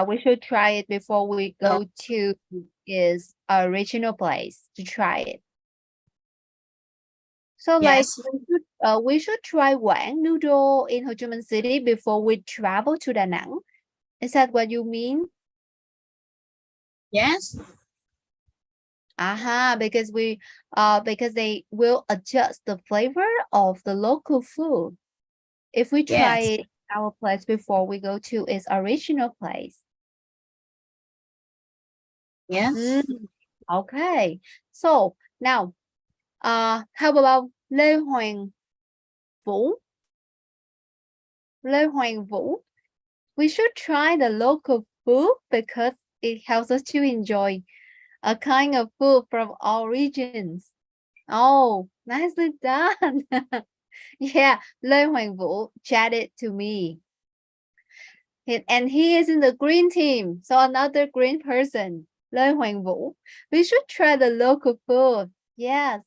We should try it before we go to his original place to try it. So like we should try Quảng noodle in Ho Chi Minh City before we travel to Da Nang. Is that what you mean? Yes. Because because they will adjust the flavor of the local food if we try it our place before we go to its original place. Yes. Okay. So now, how about Lê Hoàng Vũ? Lê Hoàng Vũ. We should try the local food because it helps us to enjoy a kind of food from all regions. Oh, nicely done. Yeah, Lê Hoàng Vũ chatted to me. And he is in the green team, so another green person, Lê Hoàng Vũ. We should try the local food. Yes.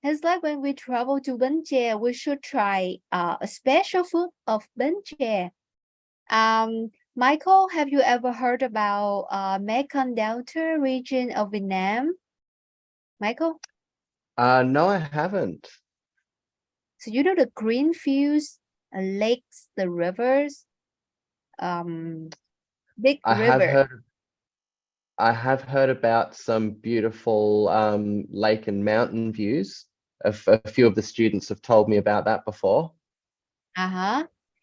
It's like when we travel to Bến Tre, we should try a special food of Bến Tre. Michael, have you ever heard about Mekong Delta region of Vietnam? Michael? No, I haven't. So you know the green fields, lakes, the rivers, big river. I have heard about some beautiful lake and mountain views. A few of the students have told me about that before.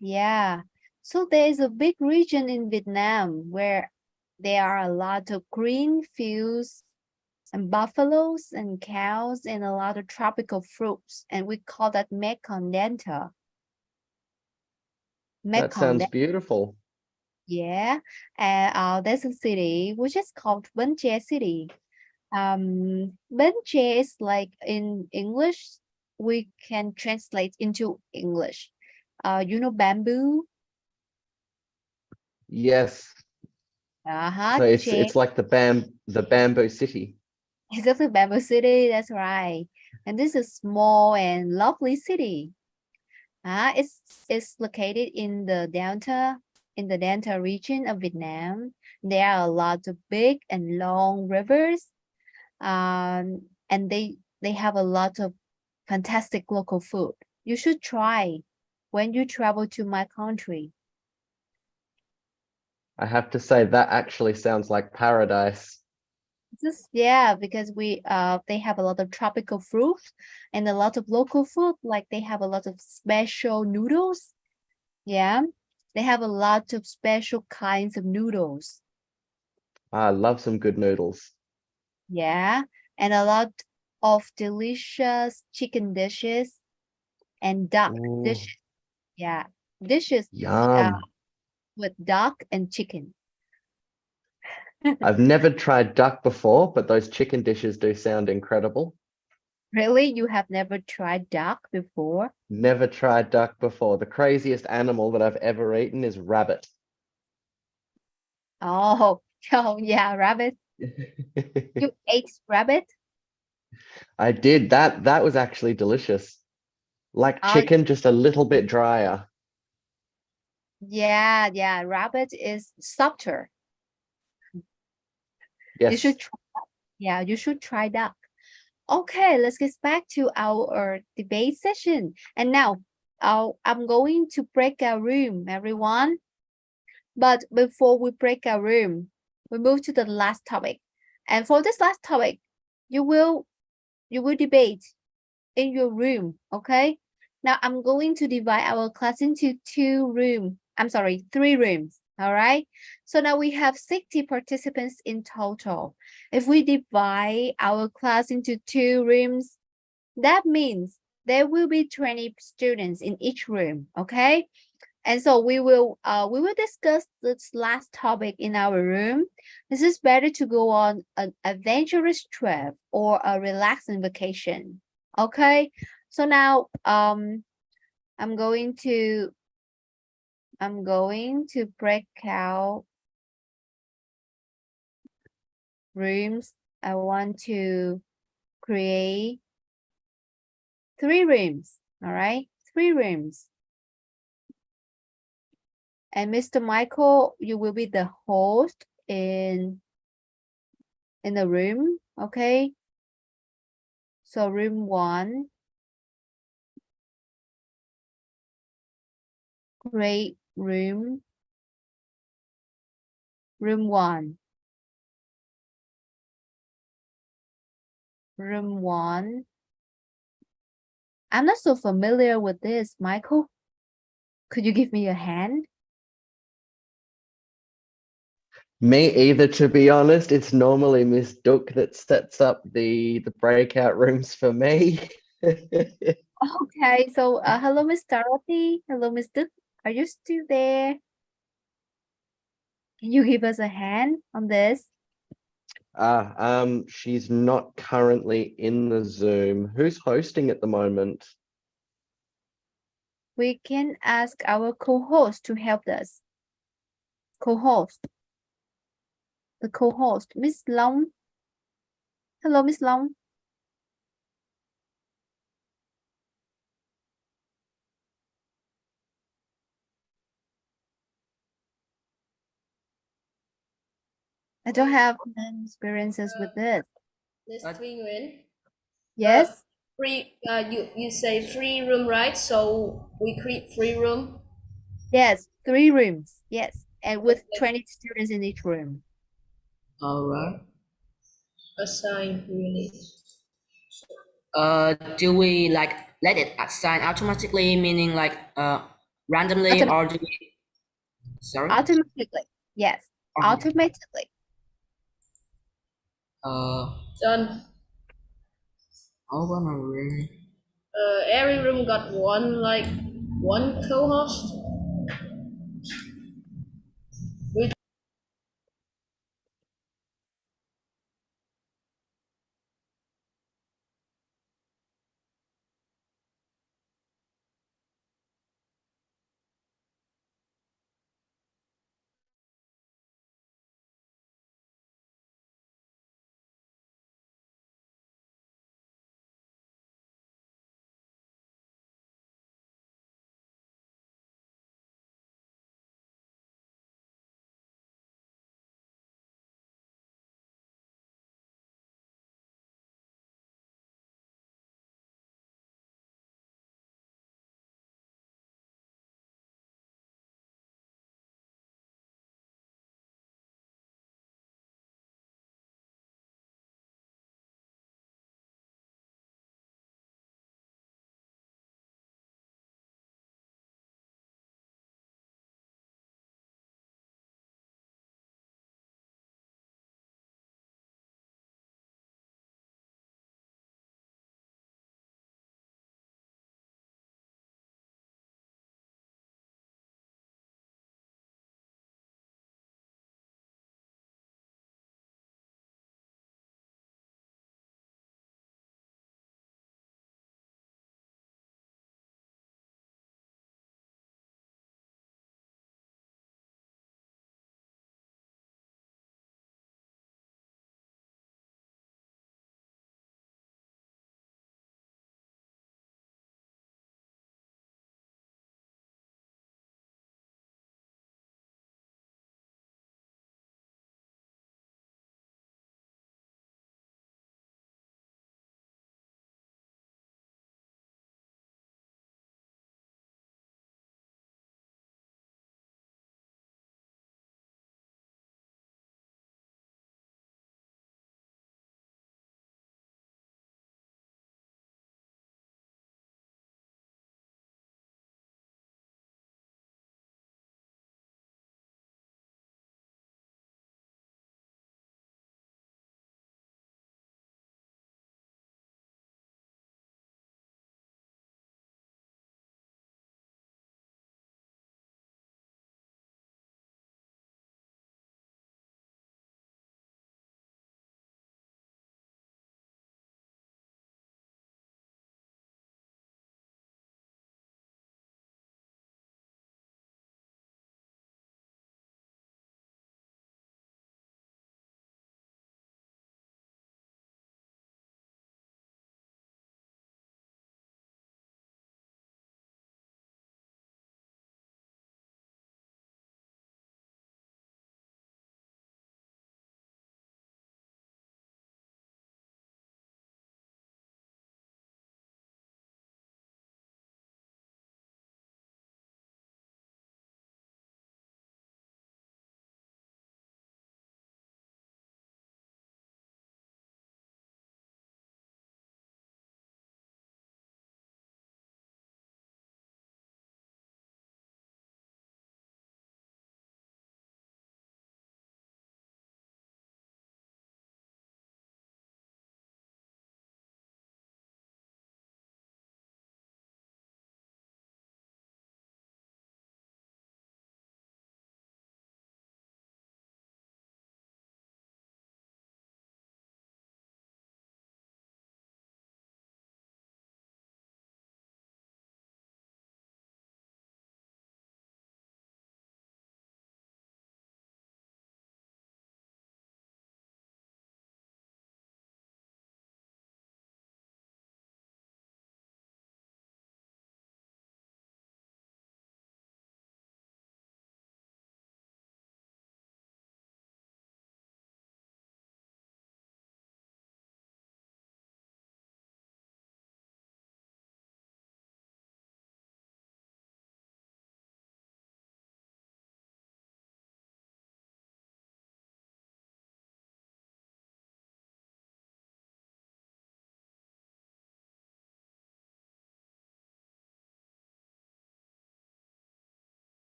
Yeah. So there is a big region in Vietnam where there are a lot of green fields and buffaloes and cows and a lot of tropical fruits, and we call that Mekong Delta. That sounds beautiful. Yeah, and there's a city which is called Bến Tre City. Bến Tre is like in English, we can translate into English. You know bamboo? Yes. So it's like the bamboo city. It's just a bamboo city, that's right. And this is a small and lovely city. It's located in the Delta region of Vietnam. There are a lot of big and long rivers, and they have a lot of fantastic local food. You should try when you travel to my country. I have to say that actually sounds like paradise. Yeah, because they have a lot of tropical fruit and a lot of local food, like they have a lot of special noodles. Yeah, they have a lot of special kinds of noodles. I love some good noodles. Yeah, and a lot of delicious chicken dishes and duck dishes. Yeah, dishes Yum. with duck and chicken. I've never tried duck before, but those chicken dishes do sound incredible. Really? You have never tried duck before? Never tried duck before. The craziest animal that I've ever eaten is rabbit. Oh, oh yeah, rabbit. You ate rabbit? I did. That was actually delicious. Like chicken, just a little bit drier. Yeah, rabbit is softer. Yes. You should you should try duck. Okay, let's get back to our debate session. And now I'm going to break our room, everyone. But before we break our room, we move to the last topic. And for this last topic, you will debate in your room, okay? Now I'm going to divide our class into 3 rooms, all right? So now we have 60 participants in total. If we divide our class into 2 rooms, that means there will be 20 students in each room, okay? And so we will discuss this last topic in our room. This is better to go on an adventurous trip or a relaxing vacation. Okay, so now I'm going to break out rooms. I want to create 3 rooms. All right, 3 rooms. And Mr. Michael, you will be the host in the room, okay? So room 1. Create room 1. Room 1. I'm not so familiar with this, Michael. Could you give me a hand? Me either, to be honest. It's normally Miss Duc that sets up the breakout rooms for me. Okay, so hello, Miss Dorothy. Hello, Miss Duc. Are you still there? Can you give us a hand on this? She's not currently in the Zoom. Who's hosting at the moment? We can ask our co-host to help us. Co-host. The co-host, Miss Long. Hello, Miss Long. I don't have many experiences with this. There's three Nguyen. Yes. Free. You say 3 room, right? So we create 3 room. Yes, 3 rooms. Yes, and with 20 students in each room. All right. Assign unit. Do we like let it assign automatically, meaning like randomly, or do we? Sorry. Automatically. Yes, automatically. Done. Every room got one co-host.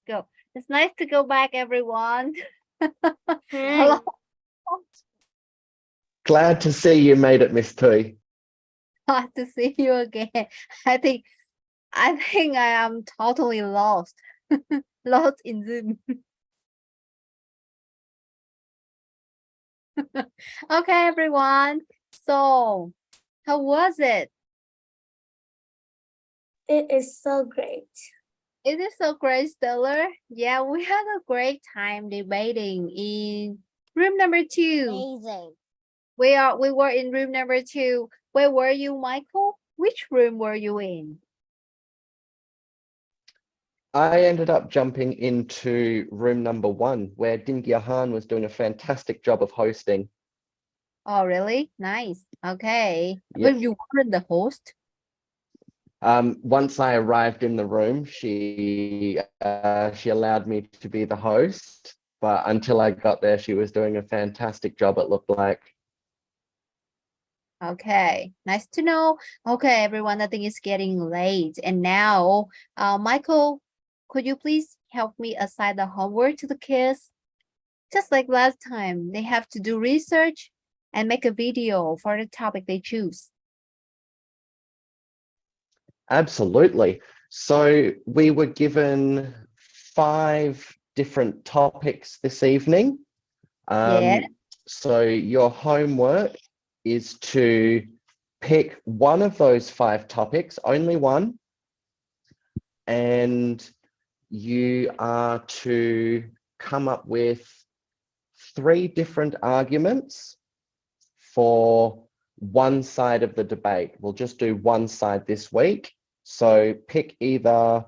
go. It's nice to go back, everyone. Hmm. Hello. Glad to see you made it, Miss Tui. Glad to see you again. I think I am totally lost. Lost in Zoom. Okay, everyone. So, how was it? It is so great. It is so great, Stellar. Yeah, we had a great time debating in room number 2. Amazing. We were in room number 2. Where were you, Michael? Which room were you in? I ended up jumping into room number 1, where Ding Han was doing a fantastic job of hosting. Oh, really? Nice. Okay. Yes. But you weren't the host? Once I arrived in the room, she allowed me to be the host, but until I got there, she was doing a fantastic job, it looked like. Okay, nice to know. Okay, everyone, I think it's getting late. And now, Michael, could you please help me assign the homework to the kids? Just like last time, they have to do research and make a video for the topic they choose. Absolutely. So we were given 5 different topics this evening. Yeah. So your homework is to pick one of those 5 topics, only one, and you are to come up with 3 different arguments for one side of the debate. We'll just do one side this week. So pick either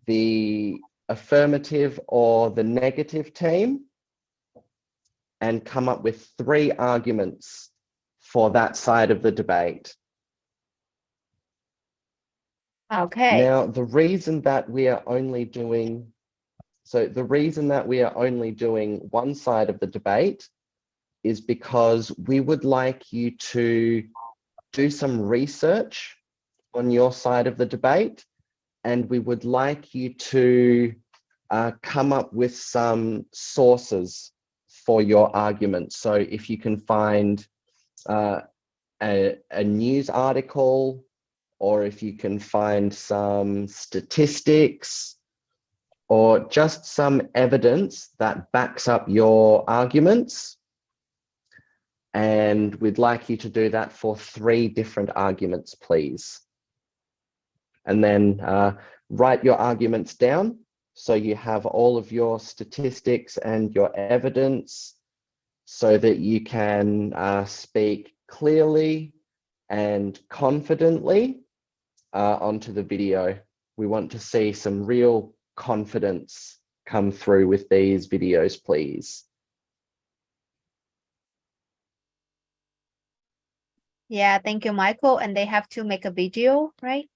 the affirmative or the negative team and come up with 3 arguments for that side of the debate. Okay. Now, the reason that we are only doing one side of the debate is because we would like you to do some research on your side of the debate, and we would like you to come up with some sources for your argument. So if you can find a news article, or if you can find some statistics, or just some evidence that backs up your arguments. And we'd like you to do that for 3 different arguments, please. And then write your arguments down so you have all of your statistics and your evidence so that you can speak clearly and confidently onto the video. We want to see some real confidence come through with these videos, please. Yeah, thank you, Michael. And they have to make a video, right?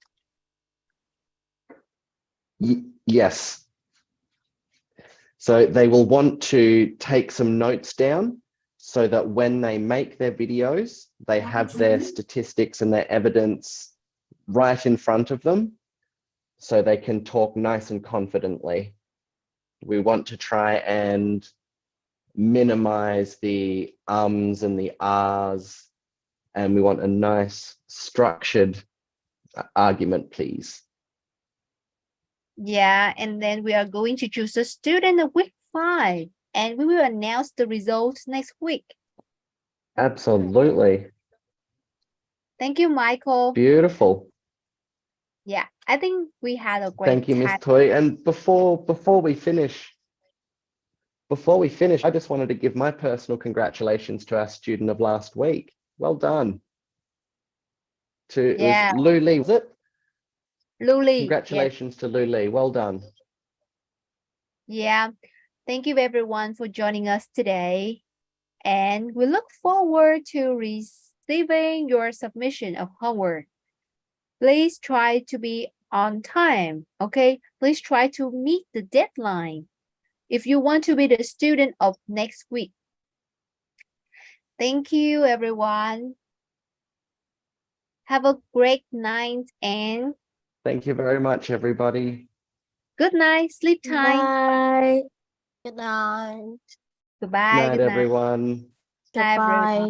Yes. So they will want to take some notes down so that when they make their videos, they have their statistics and their evidence right in front of them so they can talk nice and confidently. We want to try and minimize the ums and the ahs, and we want a nice structured argument, please. Yeah, and then we are going to choose a student of week 5, and we will announce the results next week. Absolutely. Thank you, Michael. Beautiful. Yeah, I think we had a great Thank you, Miss time. Toy. And before we finish, I just wanted to give my personal congratulations to our student of last week. Well done. It was Lu Lee, was it? Lu Lee. Congratulations to Lu Lee. Well done. Yeah. Thank you, everyone, for joining us today. And we look forward to receiving your submission of homework. Please try to be on time, okay? Please try to meet the deadline if you want to be the student of next week. Thank you, everyone. Have a great night and thank you very much, everybody. Good night. Sleep time. Bye. Good night. Goodbye. Night, Good night. everyone. Bye, everyone. Goodbye.